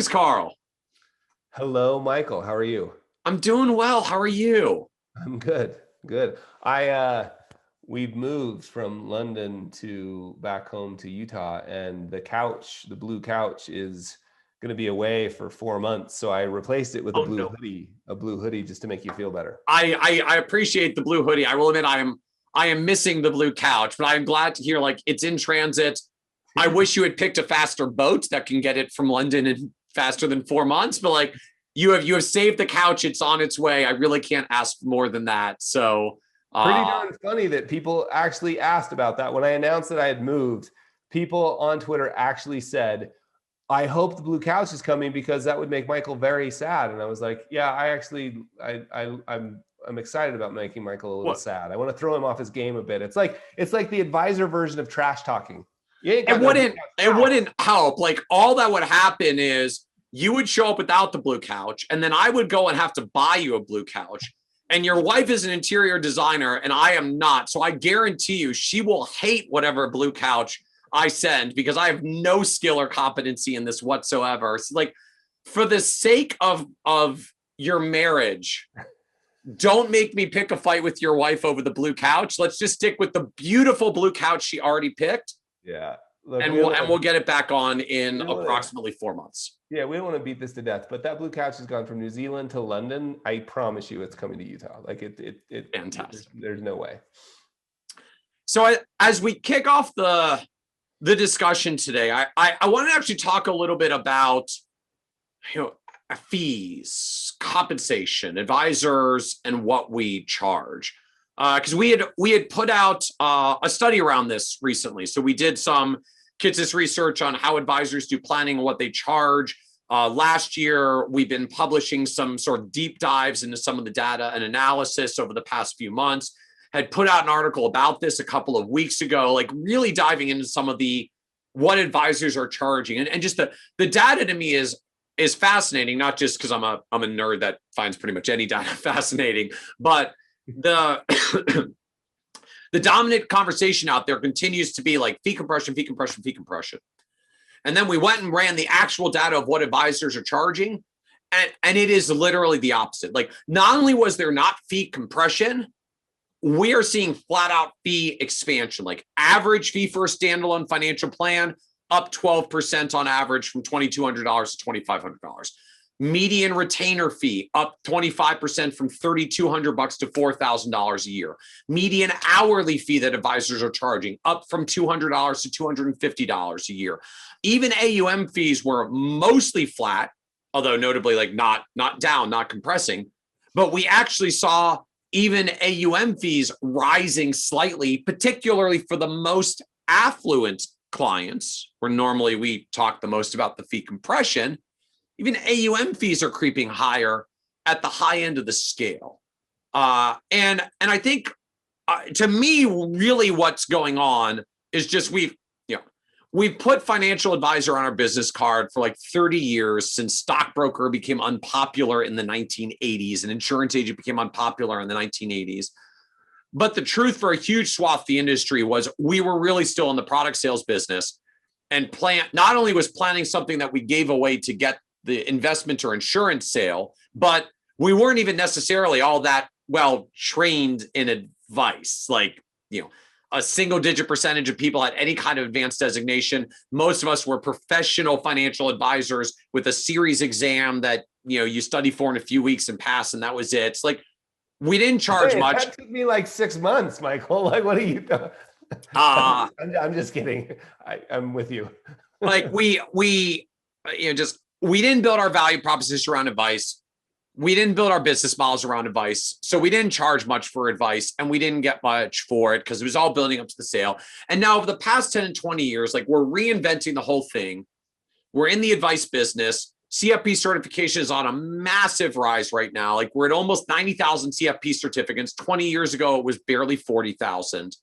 Greetings, Carl. Hello, Michael. How are you? I'm doing well. How are you? I'm good. Good. We've moved from London to back home to Utah, and the blue couch is going to be away for 4 months. So I replaced it with Oh no. a blue hoodie just to make you feel better. I appreciate the blue hoodie. I will admit I am missing the blue couch, but I'm glad to hear like it's in transit. I wish you had picked a faster boat that can get it from London in faster than 4 months, but like you have saved the couch. It's on its way. I really can't ask more than that. So Pretty darn funny that people actually asked about that. When I announced that I had moved, people on Twitter actually said, I hope the blue couch is coming because that would make Michael very sad. And I was like, yeah, I'm excited about making Michael a little sad. I want to throw him off his game a bit. It's like the advisor version of trash talking. It wouldn't help. Like all that would happen is you would show up without the blue couch, and then I would go and have to buy you a blue couch. And your wife is an interior designer, and I am not. So I guarantee you she will hate whatever blue couch I send because I have no skill or competency in this whatsoever. So like, for the sake of your marriage, don't make me pick a fight with your wife over the blue couch. Let's just stick with the beautiful blue couch she already picked. Yeah. Look, and we'll get it back on in approximately 4 months. Yeah, we don't want to beat this to death, but that blue couch has gone from New Zealand to London. I promise you, it's coming to Utah. Like it fantastic. There's no way. So as we kick off the discussion today, I want to actually talk a little bit about fees, compensation, advisors, and what we charge. Because we had put out a study around this recently. So we did some Kitces research on how advisors do planning and what they charge. Last year, we've been publishing some sort of deep dives into some of the data and analysis over the past few months. Had put out an article about this a couple of weeks ago, like really diving into some of what advisors are charging. And just the data to me is fascinating, not just because I'm a nerd that finds pretty much any data fascinating, but the dominant conversation out there continues to be like fee compression. And then we went and ran the actual data of what advisors are charging. And it is literally the opposite. Like, not only was there not fee compression, we are seeing flat out fee expansion. Like, average fee for a standalone financial plan up 12% on average from $2,200 to $2,500. Median retainer fee up 25% from $3,200 to $4,000 a year. Median hourly fee that advisors are charging up from $200 to $250 a year. Even AUM fees were mostly flat, although notably like not down, not compressing. But we actually saw even AUM fees rising slightly, particularly for the most affluent clients, where normally we talk the most about the fee compression. Even AUM fees are creeping higher at the high end of the scale. And I think, to me, really what's going on is just we've put financial advisor on our business card for like 30 years, since stockbroker became unpopular in the 1980s and insurance agent became unpopular in the 1980s. But the truth for a huge swath of the industry was we were really still in the product sales business, and not only was planning something that we gave away to get the investment or insurance sale, but we weren't even necessarily all that well trained in advice. Like, a single digit percentage of people had any kind of advanced designation. Most of us were professional financial advisors with a series exam that, you study for in a few weeks and pass, and that was it. It's like, we didn't charge much. That took me like 6 months, Michael. Like, what are you doing? I'm just kidding. I'm with you. Like we didn't build our value proposition around advice. We didn't build our business models around advice. So we didn't charge much for advice, and we didn't get much for it because it was all building up to the sale. And now over the past 10 and 20 years, like, we're reinventing the whole thing. We're in the advice business. CFP certification is on a massive rise right now. Like, we're at almost 90,000 CFP certificates. 20 years ago, it was barely 40,000,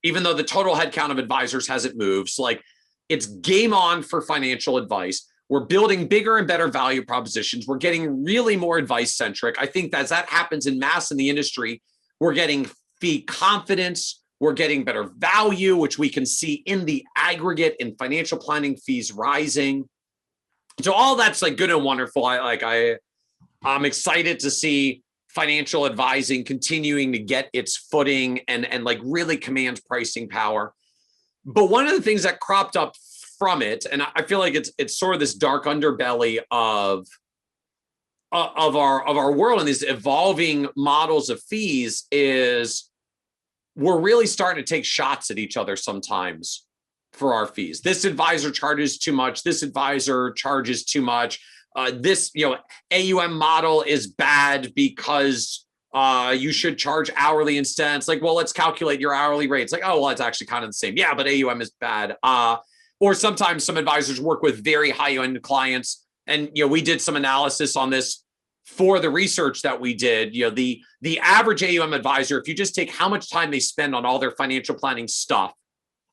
even though the total headcount of advisors hasn't moved. So like, it's game on for financial advice. We're building bigger and better value propositions. We're getting really more advice centric. I think as that happens in mass in the industry, we're getting fee confidence. We're getting better value, which we can see in the aggregate in financial planning fees rising. So all that's like good and wonderful. I'm excited to see financial advising continuing to get its footing and like really commands pricing power. But one of the things that cropped up from it, and I feel like it's sort of this dark underbelly of our world and these evolving models of fees, is we're really starting to take shots at each other sometimes for our fees. This advisor charges too much. This advisor charges too much. This AUM model is bad because you should charge hourly instead. It's like, well, let's calculate your hourly rate. It's like, oh, well, it's actually kind of the same. Yeah, but AUM is bad. Or sometimes some advisors work with very high-end clients. And, we did some analysis on this for the research that we did. The average AUM advisor, if you just take how much time they spend on all their financial planning stuff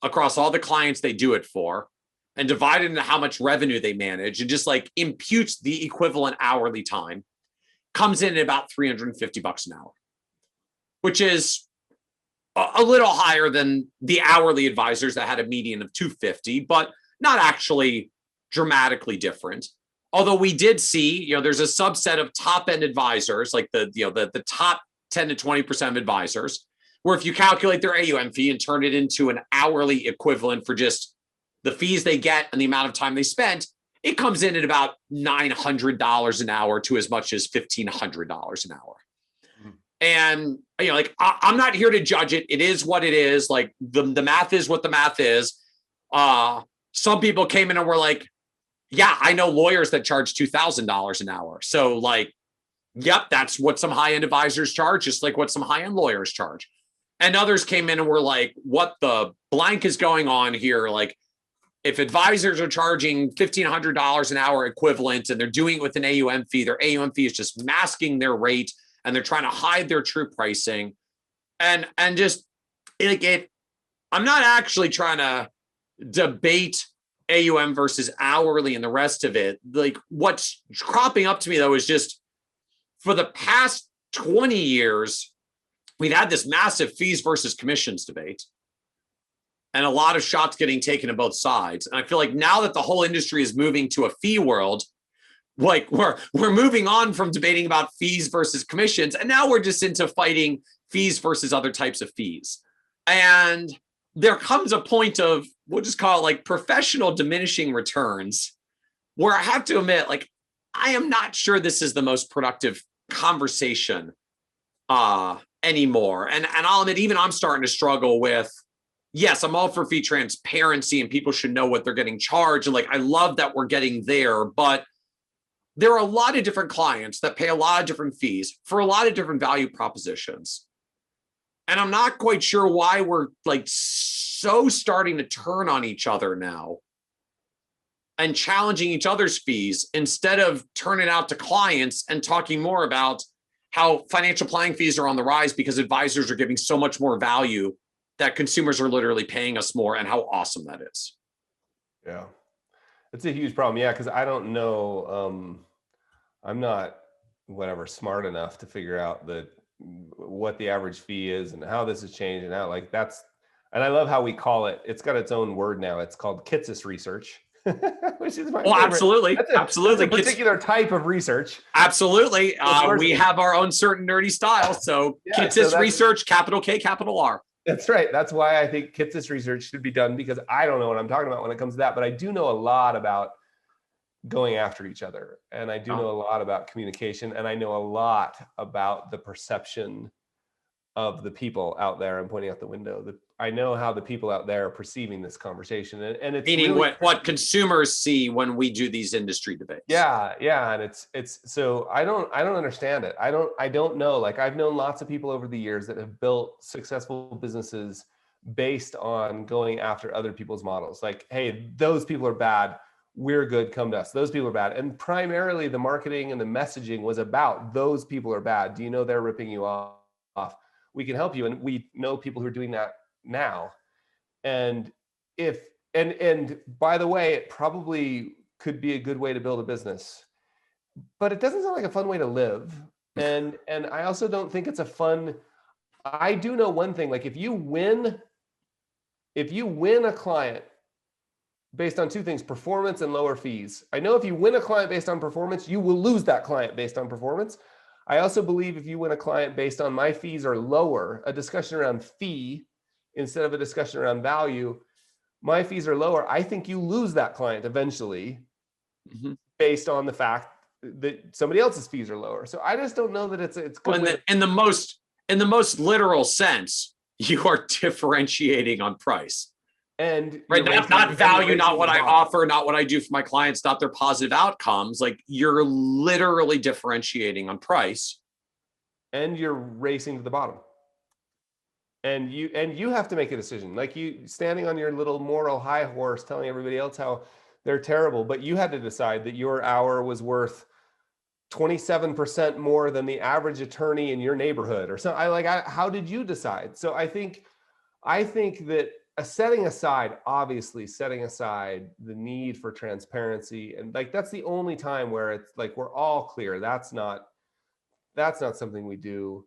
across all the clients they do it for, and divide it into how much revenue they manage, and just like imputes the equivalent hourly time, comes in at about $350 an hour, which is a little higher than the hourly advisors that had a median of $250, but not actually dramatically different. Although we did see, there's a subset of top end advisors, like the top 10 to 20% of advisors, where if you calculate their AUM fee and turn it into an hourly equivalent for just the fees they get and the amount of time they spent, it comes in at about $900 an hour to as much as $1,500 an hour. Mm-hmm. And, I'm not here to judge it. It is what it is. Like the math is what the math is. Some people came in and were like, yeah, I know lawyers that charge $2,000 an hour. So like, yep, that's what some high-end advisors charge, just like what some high-end lawyers charge. And others came in and were like, what the blank is going on here? Like, if advisors are charging $1,500 an hour equivalent and they're doing it with an AUM fee, their AUM fee is just masking their rate and they're trying to hide their true pricing. And just like it, I'm not actually trying to debate AUM versus hourly and the rest of it. Like what's cropping up to me though is just for the past 20 years, we've had this massive fees versus commissions debate and a lot of shots getting taken on both sides. And I feel like now that the whole industry is moving to a fee world, like we're moving on from debating about fees versus commissions, and now we're just into fighting fees versus other types of fees. And there comes a point of, we'll just call it like professional diminishing returns, where I have to admit, like, I am not sure this is the most productive conversation anymore. And I'll admit, even I'm starting to struggle with, yes, I'm all for fee transparency and people should know what they're getting charged. And like, I love that we're getting there, but there are a lot of different clients that pay a lot of different fees for a lot of different value propositions. And I'm not quite sure why we're like so starting to turn on each other now and challenging each other's fees instead of turning out to clients and talking more about how financial planning fees are on the rise because advisors are giving so much more value that consumers are literally paying us more, and how awesome that is. Yeah, it's a huge problem. Yeah, because I don't know. I'm not smart enough to figure out what the average fee is and how this has changed and how like that's. And I love how we call it. It's got its own word now. It's called Kitces research, which is my favorite. Absolutely, absolutely. That's a particular type of research. Absolutely. We have our own certain nerdy style. So yeah, Kitces research, capital K, capital R. That's right. That's why I think Kitces research should be done, because I don't know what I'm talking about when it comes to that, but I do know a lot about going after each other. And I do know a lot about communication, and I know a lot about the perception of the people out there. I'm pointing out the window. I know how the people out there are perceiving this conversation, and it's meaning really, what consumers see when we do these industry debates. Yeah, and it's so I don't understand it. I don't know. Like I've known lots of people over the years that have built successful businesses based on going after other people's models. Like, hey, those people are bad. We're good. Come to us. Those people are bad. And primarily the marketing and the messaging was about those people are bad. Do you know they're ripping you off? We can help you. And we know people who are doing that now. And and by the way, it probably could be a good way to build a business, but it doesn't sound like a fun way to live. And I also don't think it's a fun, I do know one thing, like if you win a client based on two things: performance and lower fees. I know if you win a client based on performance, you will lose that client based on performance. I also believe if you win a client based on my fees are lower, a discussion around fee instead of a discussion around value, my fees are lower, I think you lose that client eventually based on the fact that somebody else's fees are lower. So I just don't know that it's good. Well, in the most literal sense, you are differentiating on price. And right, not value, not what I offer, not what I do for my clients, not their positive outcomes. Like, you're literally differentiating on price. And you're racing to the bottom. And you have to make a decision. Like, you standing on your little moral high horse telling everybody else how they're terrible, but you had to decide that your hour was worth 27% more than the average attorney in your neighborhood or something. How did you decide? So I think that setting aside the need for transparency, and like, that's the only time where it's like we're all clear that's not something we do.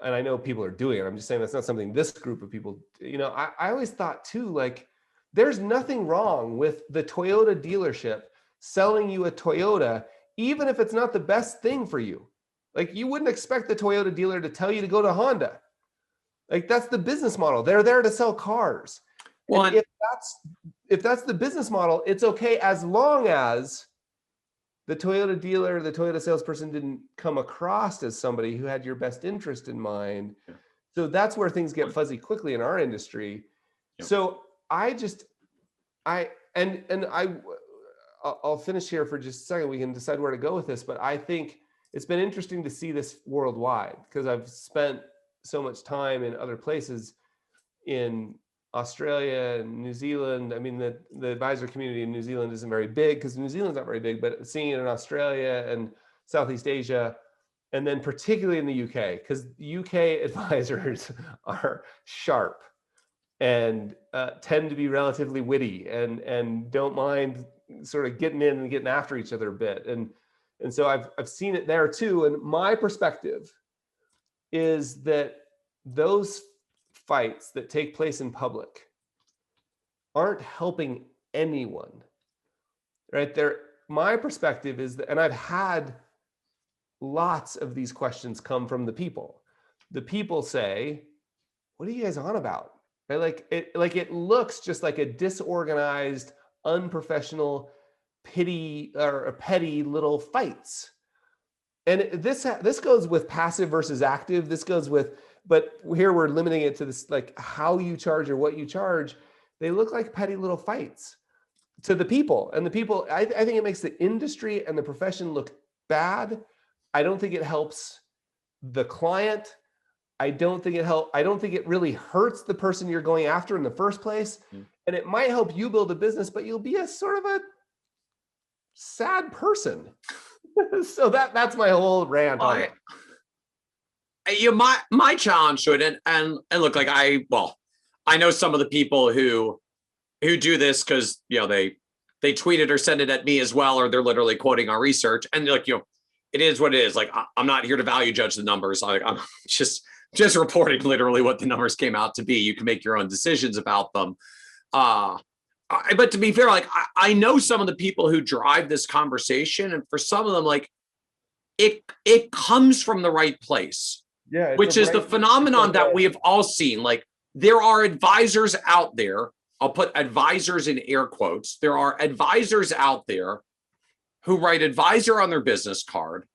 And I know people are doing it. I'm just saying that's not something this group of people, I always thought too, like, there's nothing wrong with the Toyota dealership selling you a Toyota, even if it's not the best thing for you. Like, you wouldn't expect the Toyota dealer to tell you to go to Honda. Like, that's the business model. They're there to sell cars. Well, and if that's the business model, it's okay as long as the Toyota dealer, the Toyota salesperson didn't come across as somebody who had your best interest in mind. Yeah. So that's where things get fuzzy quickly in our industry. Yeah. So I'll finish here for just a second. We can decide where to go with this, but I think it's been interesting to see this worldwide because I've spent so much time in other places in Australia and New Zealand. I mean, the advisor community in New Zealand isn't very big because New Zealand's not very big, but seeing it in Australia and Southeast Asia, and then particularly in the UK, because UK advisors are sharp and tend to be relatively witty and don't mind sort of getting in and getting after each other a bit. And so I've seen it there too. And my perspective is that those fights that take place in public aren't helping anyone, right? My perspective is that, and I've had lots of these questions come from the people. The people say, "What are you guys on about?" Right? It looks just like a disorganized, unprofessional, petty little fights. And this goes with passive versus active. This goes with, but here we're limiting it to this, like how you charge or what you charge. They look like petty little fights to the people. And the people, I think it makes the industry and the profession look bad. I don't think it helps the client. I don't think it really hurts the person you're going after in the first place. Mm. And it might help you build a business, but you'll be a sort of a sad person. So that's my whole rant on it. My challenge to it, and look, like I know some of the people who do this because they tweet it or send it at me as well, or they're literally quoting our research, and like it is what it is. Like, I'm not here to value judge the numbers. I'm just reporting literally what the numbers came out to be. You can make your own decisions about them. But to be fair, like I know some of the people who drive this conversation, and for some of them, like it comes from the right place. Yeah, which is the phenomenon that we have all seen. Like, there are advisors out there. I'll put advisors in air quotes. There are advisors out there who write advisor on their business card.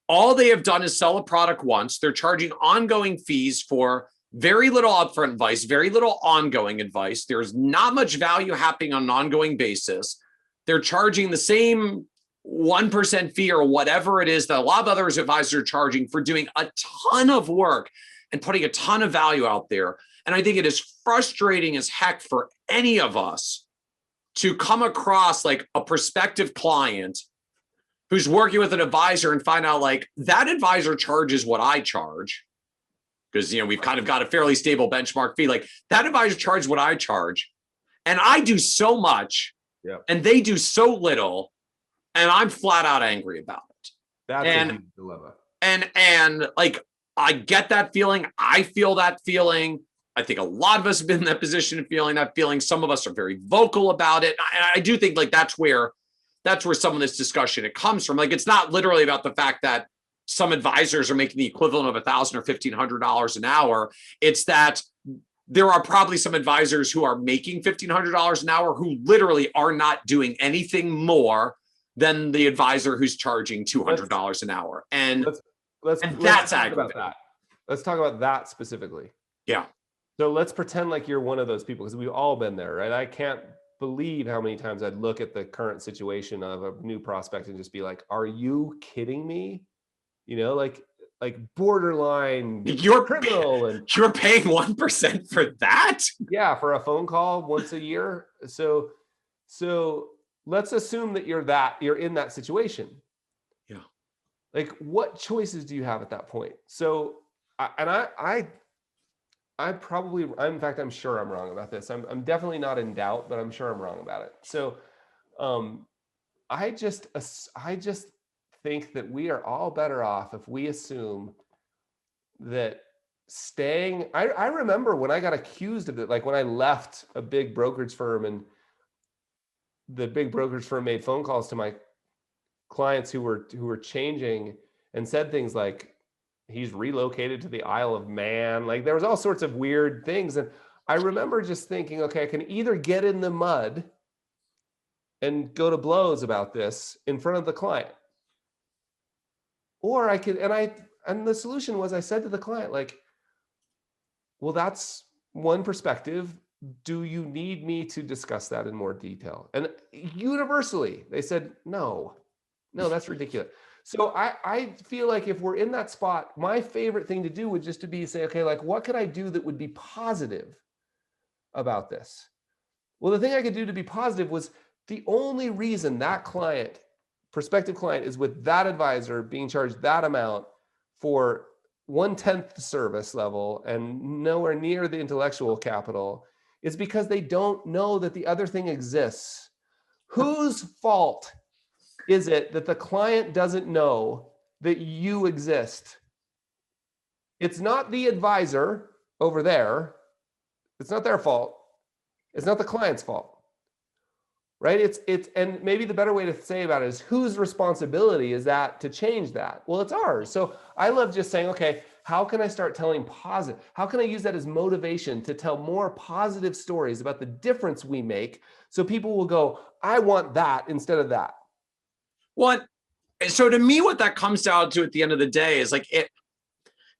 All they have done is sell a product once. They're charging ongoing fees for very little upfront advice, very little ongoing advice. There's not much value happening on an ongoing basis. They're charging the same 1% fee or whatever it is that a lot of other advisors are charging for doing a ton of work and putting a ton of value out there. And I think it is frustrating as heck for any of us to come across like a prospective client who's working with an advisor and find out like that advisor charges what I charge. Because, we've kind of got a fairly stable benchmark fee. Like, that advisor charges what I charge. And I do so much, and they do so little. And I'm flat out angry about it. That's a huge dilemma. And like, I get that feeling. I feel that feeling. I think a lot of us have been in that position of feeling that feeling. Some of us are very vocal about it. And I do think like that's where some of this discussion it comes from. Like, it's not literally about the fact that some advisors are making the equivalent of $1,000 or $1,500 an hour. It's that there are probably some advisors who are making $1,500 an hour who literally are not doing anything more than the advisor who's charging $200 an hour. And let's that's talk aggravating. about that. Let's talk about that specifically. Yeah. So let's pretend like you're one of those people, because we've all been there, right? I can't believe how many times I'd look at the current situation of a new prospect and just be like, are you kidding me? You know, like borderline criminal. And you're paying 1% for that? Yeah, for a phone call once a year. So let's assume that you're in that situation. Yeah. Like, what choices do you have at that point? So, in fact, I'm sure I'm wrong about this. I'm definitely not in doubt, but I'm sure I'm wrong about it. So, I just think that we are all better off if we assume that staying. I remember when I got accused of it, like when I left a big brokerage firm, and the big brokerage firm made phone calls to my clients who were changing and said things like, he's relocated to the Isle of Man. Like, there was all sorts of weird things. And I remember just thinking, okay, I can either get in the mud and go to blows about this in front of the client, or I could, and the solution was, I said to the client, like, well, that's one perspective. Do you need me to discuss that in more detail? And universally, they said, no, that's ridiculous. So I feel like if we're in that spot, my favorite thing to do would just to be say, okay, like, what could I do that would be positive about this? Well, the thing I could do to be positive was, the only reason that prospective client is with that advisor being charged that amount for 1/10 the service level and nowhere near the intellectual capital is because they don't know that the other thing exists. Whose fault is it that the client doesn't know that you exist? It's not the advisor over there. It's not their fault. It's not the client's fault. Right? It's and maybe the better way to say about it is, whose responsibility is that to change that? Well, it's ours. So I love just saying, okay, how can I start telling positive? How can I use that as motivation to tell more positive stories about the difference we make, so people will go, I want that instead of that? What? So to me, what that comes down to at the end of the day is like,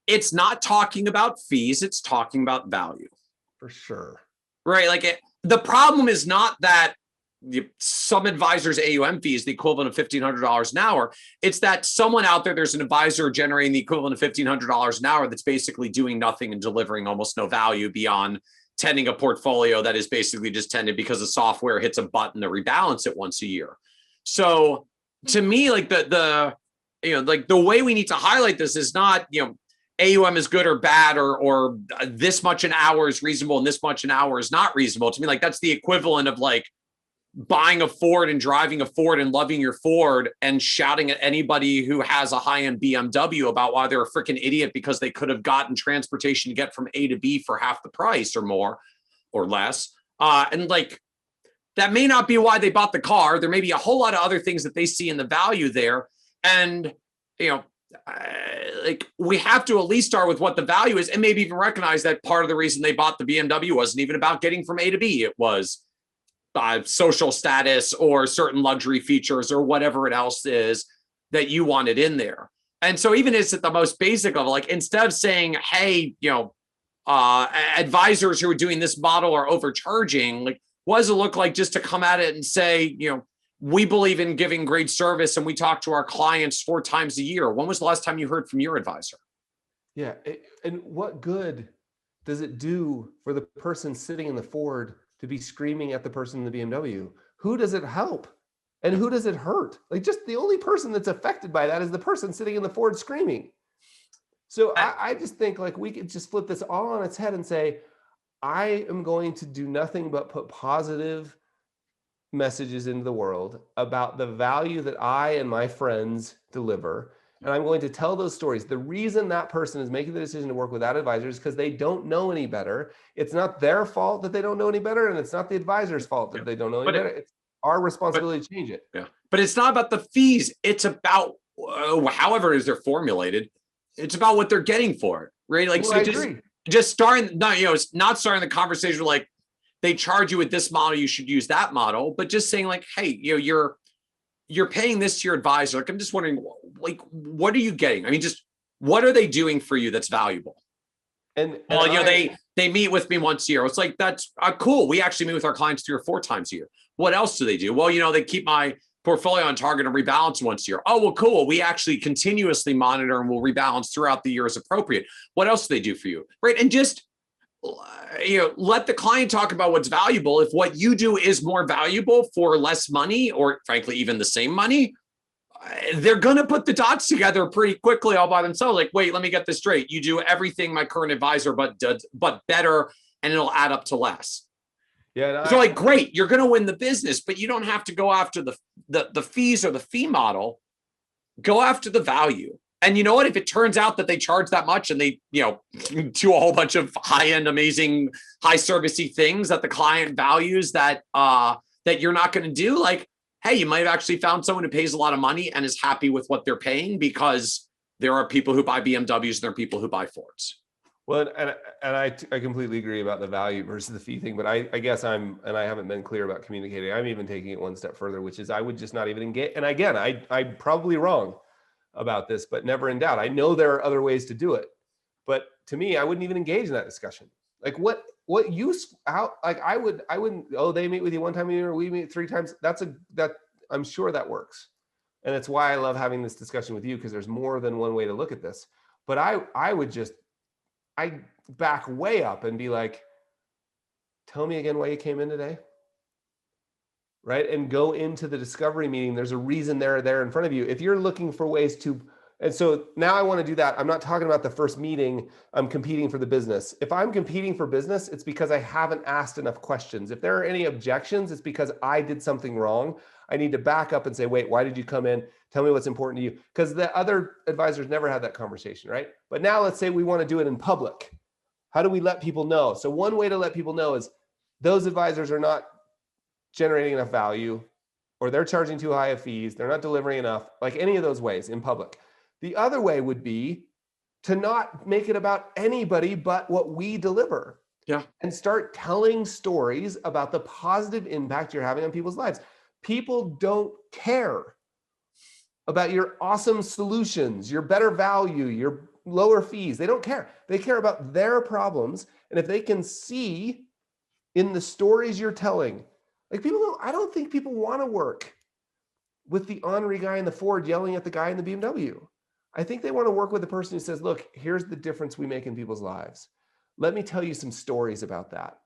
it's not talking about fees, it's talking about value. For sure. Right? Like, the problem is not that some advisors' AUM fee is the equivalent of $1,500 an hour. It's that someone out there's an advisor generating the equivalent of $1,500 an hour that's basically doing nothing and delivering almost no value beyond tending a portfolio that is basically just tended because the software hits a button to rebalance it once a year. So to me, like the way we need to highlight this is not, AUM is good or bad, or this much an hour is reasonable and this much an hour is not reasonable. To me, like, that's the equivalent of like buying a Ford and driving a Ford and loving your Ford and shouting at anybody who has a high-end BMW about why they're a freaking idiot because they could have gotten transportation to get from A to B for half the price or more or less. And like, that may not be why they bought the car. There may be a whole lot of other things that they see in the value there. And, like, we have to at least start with what the value is, and maybe even recognize that part of the reason they bought the BMW wasn't even about getting from A to B. It was social status or certain luxury features or whatever it else is that you wanted in there. And so even it's at the most basic of, like, instead of saying, hey, advisors who are doing this model are overcharging, like, what does it look like just to come at it and say, we believe in giving great service and we talk to our clients 4 times a year. When was the last time you heard from your advisor? Yeah. And what good does it do for the person sitting in the Ford to be screaming at the person in the BMW? Who does it help? And who does it hurt? Like, just the only person that's affected by that is the person sitting in the Ford screaming. So I just think, like, we could just flip this all on its head and say, I am going to do nothing but put positive messages into the world about the value that I and my friends deliver. And I'm going to tell those stories. The reason that person is making the decision to work with that advisor is because they don't know any better. It's not their fault that they don't know any better. And it's not the advisor's fault that they don't know any better. It's our responsibility to change it. Yeah. But it's not about the fees. It's about however it is they're formulated. It's about what they're getting for it, right? Like, well, so just starting, no, it's not starting the conversation like they charge you with this model, you should use that model, but just saying like, hey, you're paying this to your advisor. Like, I'm just wondering, like, what are you getting? I mean, just what are they doing for you that's valuable? And they meet with me once a year. It's like, that's cool. We actually meet with our clients 3 or 4 times a year. What else do they do? Well, they keep my portfolio on target and rebalance once a year. Oh, well, cool. We actually continuously monitor and will rebalance throughout the year as appropriate. What else do they do for you? Right. And just, let the client talk about what's valuable. If what you do is more valuable for less money, or frankly, even the same money, they're going to put the dots together pretty quickly all by themselves. Like, wait, let me get this straight. You do everything my current advisor, but better, and it'll add up to less. Yeah. So like, great, you're going to win the business, but you don't have to go after the fees or the fee model. Go after the value. And you know what? If it turns out that they charge that much and they, do a whole bunch of high-end, amazing, high-servicey things that the client values that you're not going to do, like, hey, you might have actually found someone who pays a lot of money and is happy with what they're paying, because there are people who buy BMWs and there are people who buy Fords. Well, and I completely agree about the value versus the fee thing, but I guess I haven't been clear about communicating. I'm even taking it one step further, which is I would just not even engage. And again, I'm probably wrong about this, but never in doubt. I know there are other ways to do it, but to me, I wouldn't even engage in that discussion. Like what use, how, like I wouldn't, oh, they meet with you one time a year, we meet 3 times. That I'm sure that works. And it's why I love having this discussion with you, because there's more than one way to look at this. But I would back way up and be like, tell me again why you came in today. Right? And go into the discovery meeting. There's a reason they're there in front of you. If you're looking for ways to, and so now I want to do that. I'm not talking about the first meeting. I'm competing for the business. If I'm competing for business, it's because I haven't asked enough questions. If there are any objections, it's because I did something wrong. I need to back up and say, wait, why did you come in? Tell me what's important to you. Because the other advisors never had that conversation, right? But now let's say we want to do it in public. How do we let people know? So one way to let people know is those advisors are not generating enough value, or they're charging too high of fees. They're not delivering enough, like any of those ways in public. The other way would be to not make it about anybody but what we deliver. Yeah. And start telling stories about the positive impact you're having on people's lives. People don't care about your awesome solutions, your better value, your lower fees. They don't care. They care about their problems. And if they can see in the stories you're telling, like I don't think people want to work with the ornery guy in the Ford yelling at the guy in the BMW. I think they want to work with the person who says, look, here's the difference we make in people's lives. Let me tell you some stories about that.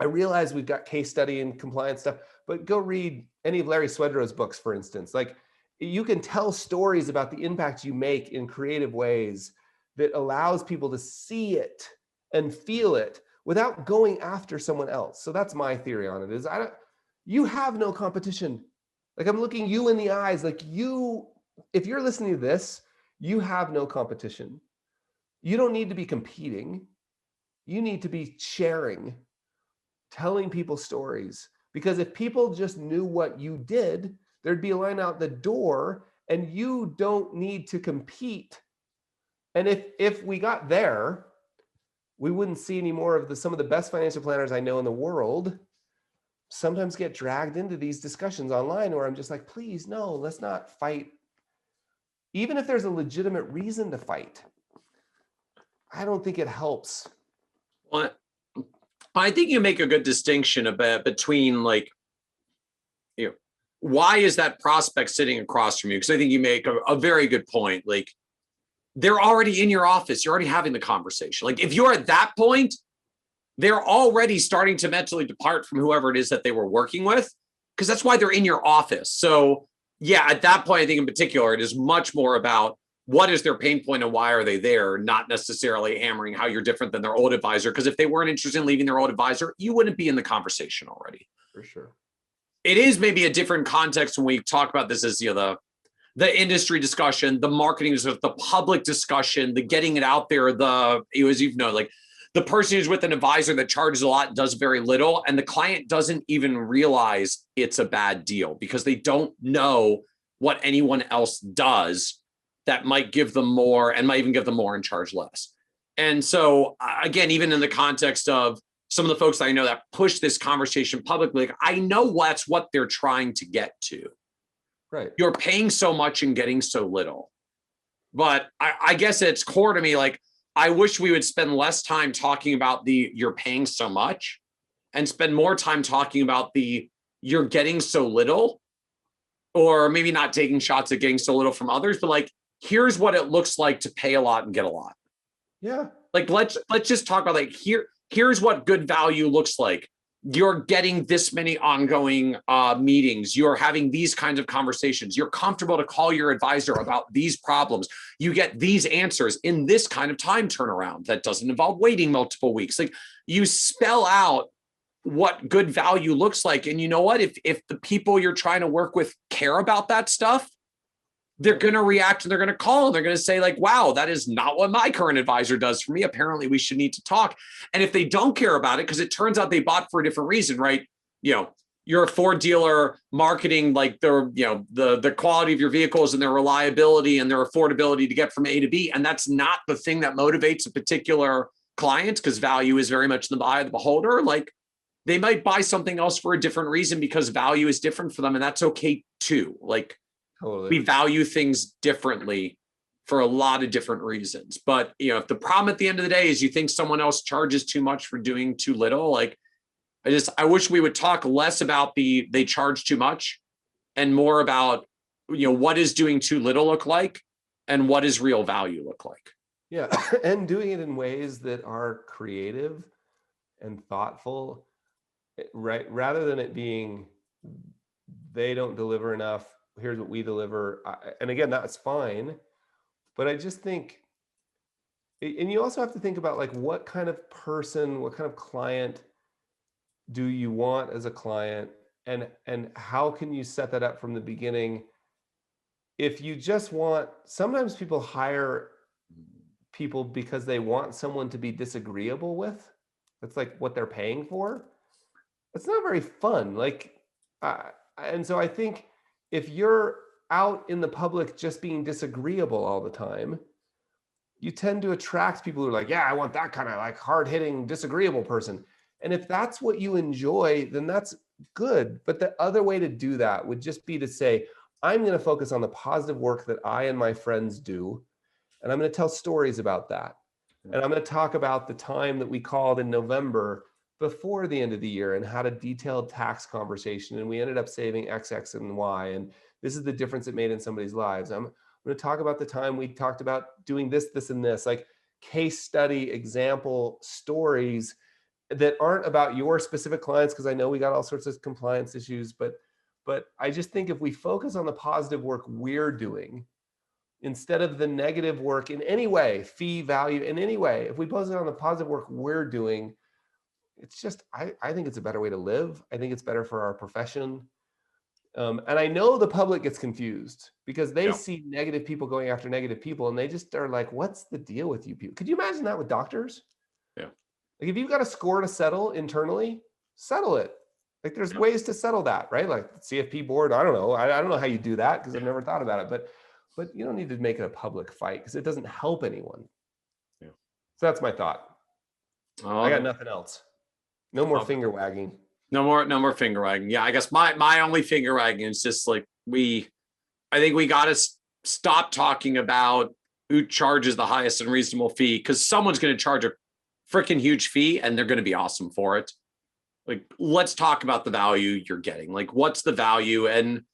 I realize we've got case study and compliance stuff, but go read any of Larry Swedrow's books, for instance. Like, you can tell stories about the impact you make in creative ways that allows people to see it and feel it without going after someone else. So that's my theory on it, is you have no competition. Like, I'm looking you in the eyes, like if you're listening to this, you have no competition. You don't need to be competing. You need to be sharing, telling people stories. Because if people just knew what you did, there'd be a line out the door, and you don't need to compete. And if we got there, we wouldn't see any more of some of the best financial planners I know in the world sometimes get dragged into these discussions online where I'm just like, please, no, let's not fight. Even if there's a legitimate reason to fight, I don't think it helps. Well, I think you make a good distinction between, like, why is that prospect sitting across from you? Because I think you make a very good point. Like, they're already in your office. You're already having the conversation. Like, if you're at that point, they're already starting to mentally depart from whoever it is that they were working with, because that's why they're in your office. So yeah, at that point, I think in particular, it is much more about what is their pain point and why are they there, not necessarily hammering how you're different than their old advisor. Because if they weren't interested in leaving their old advisor, you wouldn't be in the conversation already. For sure. It is maybe a different context when we talk about this as, the the industry discussion, the marketing, the public discussion, the getting it out there, as you know, like the person who's with an advisor that charges a lot does very little, and the client doesn't even realize it's a bad deal because they don't know what anyone else does that might give them more and might even give them more and charge less. And so again, even in the context of some of the folks that I know that push this conversation publicly, like, I know that's what they're trying to get to. Right. You're paying so much and getting so little. But I guess it's core to me, like, I wish we would spend less time talking about you're paying so much and spend more time talking about you're getting so little, or maybe not taking shots at getting so little from others, but like, here's what it looks like to pay a lot and get a lot. Yeah. Like, let's just talk about like, here's what good value looks like. You're getting this many ongoing meetings. You're having these kinds of conversations. You're comfortable to call your advisor about these problems. You get these answers in this kind of time turnaround that doesn't involve waiting multiple weeks. Like, you spell out what good value looks like. And you know what? If the people you're trying to work with care about that stuff, they're going to react and they're going to call and they're going to say like, wow, that is not what my current advisor does for me. Apparently we should need to talk. And if they don't care about it, because it turns out they bought for a different reason, right? You know, you're a Ford dealer marketing like the quality of your vehicles and their reliability and their affordability to get from A to B. And that's not the thing that motivates a particular client, because value is very much in the eye of the beholder. Like, they might buy something else for a different reason because value is different for them. And that's okay too. Like, Totally. we value things differently for a lot of different reasons. But, you know, if the problem at the end of the day is you think someone else charges too much for doing too little, like, I wish we would talk less about they charge too much and more about, you know, what does doing too little look like and what does real value look like? Yeah. And doing it in ways that are creative and thoughtful, right? Rather than it being, they don't deliver enough, here's what we deliver. And again, that's fine. But I just think, and you also have to think about like, what kind of person, what kind of client do you want as a client? And how can you set that up from the beginning? If you just want, sometimes people hire people because they want someone to be disagreeable with. That's like what they're paying for. It's not very fun. Like, and so I think if you're out in the public just being disagreeable all the time, you tend to attract people who are like, yeah, I want that kind of like hard-hitting, disagreeable person. And if that's what you enjoy, then that's good. But the other way to do that would just be to say, I'm going to focus on the positive work that I and my friends do. And I'm going to tell stories about that. And I'm going to talk about the time that we called in November before the end of the year and had a detailed tax conversation. And we ended up saving X, X, and Y. And this is the difference it made in somebody's lives. I'm going to talk about the time we talked about doing this, this, and this, like case study, example stories that aren't about your specific clients, because I know we got all sorts of compliance issues. But I just think if we focus on the positive work we're doing, instead of the negative work in any way, fee value in any way, if we focus on the positive work we're doing, it's just, I think it's a better way to live. I think it's better for our profession. And I know the public gets confused because they see negative people going after negative people and they just are like, what's the deal with you people? Could you imagine that with doctors? Yeah. Like if you've got a score to settle internally, settle it. Like there's ways to settle that, right? Like CFP board, I don't know. I don't know how you do that because I've never thought about it, but you don't need to make it a public fight because it doesn't help anyone. Yeah. So that's my thought. I got nothing else. No more finger wagging. No more finger wagging. Yeah, I guess my only finger wagging is just like I think we got to stop talking about who charges the highest and reasonable fee, because someone's going to charge a freaking huge fee and they're going to be awesome for it. Like, let's talk about the value you're getting. Like, what's the value? And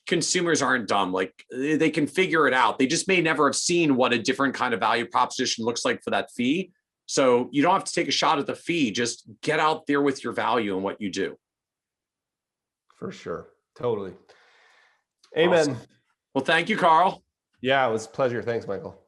consumers aren't dumb. Like, they can figure it out. They just may never have seen what a different kind of value proposition looks like for that fee. So you don't have to take a shot at the fee. Just get out there with your value and what you do. For sure. Totally. Amen. Awesome. Well, thank you, Carl. Yeah, it was a pleasure. Thanks, Michael.